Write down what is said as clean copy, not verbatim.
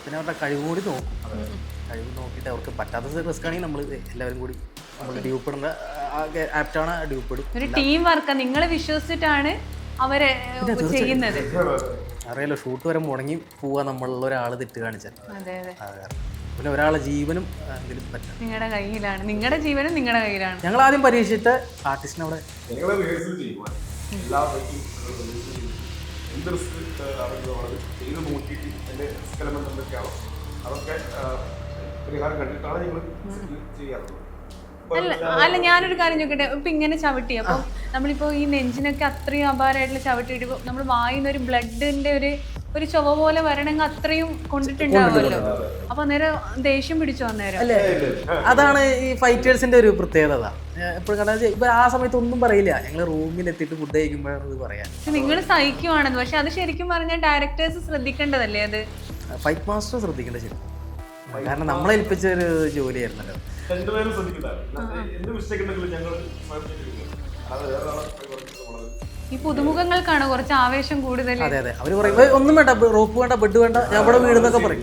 പിന്നെ അവരുടെ കഴിവ് കൂടി നോക്കും. കഴിവ് നോക്കിയിട്ട് അവർക്ക് പറ്റാത്ത റിസ്ക് ആണെങ്കിൽ നമ്മൾ എല്ലാവരും കൂടി നമ്മൾ ഡ്യൂപ്പിടുന്ന ആപ്റ്റാണ് ഡ്യൂപ്പിടും. ഒരു ടീം വർക്കാണ്, നിങ്ങളെ വിശ്വസിച്ചിട്ടാണ് അവരെ ചെയ്യുന്നത്. അറിയാലോ, ഷൂട്ട് വരെ മുടങ്ങി പോവാ നമ്മളുള്ള ഒരാൾ തെറ്റ് കാണിച്ചാൽ. അതെ അതെ, പിന്നെ ഒരാളെ ജീവനും എന്തെങ്കിലും പറ്റാം, നിങ്ങളുടെ കയ്യിലാണ്, നിങ്ങളുടെ ജീവനും നിങ്ങളുടെ കയ്യിലാണ്. ഞങ്ങൾ ആദ്യം പരീക്ഷിച്ചിട്ട് ആർട്ടിസ്റ്റിനെ അവിടെ അല്ല ഞാനൊരു കാര്യം ചോദിക്കട്ടെ, ഇപ്പൊ ഇങ്ങനെ ചവിട്ടി, അപ്പൊ നമ്മളിപ്പോ ഈ നെഞ്ചിനൊക്കെ അത്രയും അപാരമായിട്ടുള്ള ചവിട്ടിയിട്ട് നമ്മൾ വായിന്ന് ഒരു ബ്ലഡിന്റെ ഒരു ചുവ പോലെ വരണമെങ്കിൽ അത്രയും കൊണ്ടിട്ടുണ്ടാവുമല്ലോ. അപ്പൊ അന്നേരം ദേഷ്യം പിടിച്ചോ അന്നേരം? അല്ലേ, അതാണ് ഈ ഫൈറ്റേഴ്സിന്റെ ഒരു പ്രത്യേകത. എപ്പോഴും കണ്ടാൽ ഇപ്പൊ ആ സമയത്ത് ഒന്നും പറയില്ല, ഞങ്ങൾ റൂമിലെത്തിയിട്ട് ഫുഡ് കഴിക്കുമ്പോഴാണ് ഇത് പറയാൻ. നിങ്ങൾ സഹിക്കുവാണെന്ന്, പക്ഷെ അത് ശരിക്കും പറഞ്ഞാൽ ഡയറക്ടേഴ്സ് ശ്രദ്ധിക്കേണ്ടതല്ലേ അത്? ഫൈറ്റ് മാസ്റ്റർ ശ്രദ്ധിക്കേണ്ട ശരി, കാരണം നമ്മളെ ഏൽപ്പിച്ച ഒരു ജോലിയായിരുന്നല്ലോ. ഈ പുതുമുഖങ്ങൾക്കാണ് കുറച്ച് ആവേശം കൂടുതൽ. അതെ അതെ, അവര് പറയും ഒന്നും വേണ്ട, റോപ്പ് വേണ്ട, ബെഡ് വേണ്ട, ഞാൻ ഇവിടെ വീടെന്നൊക്കെ പറയും.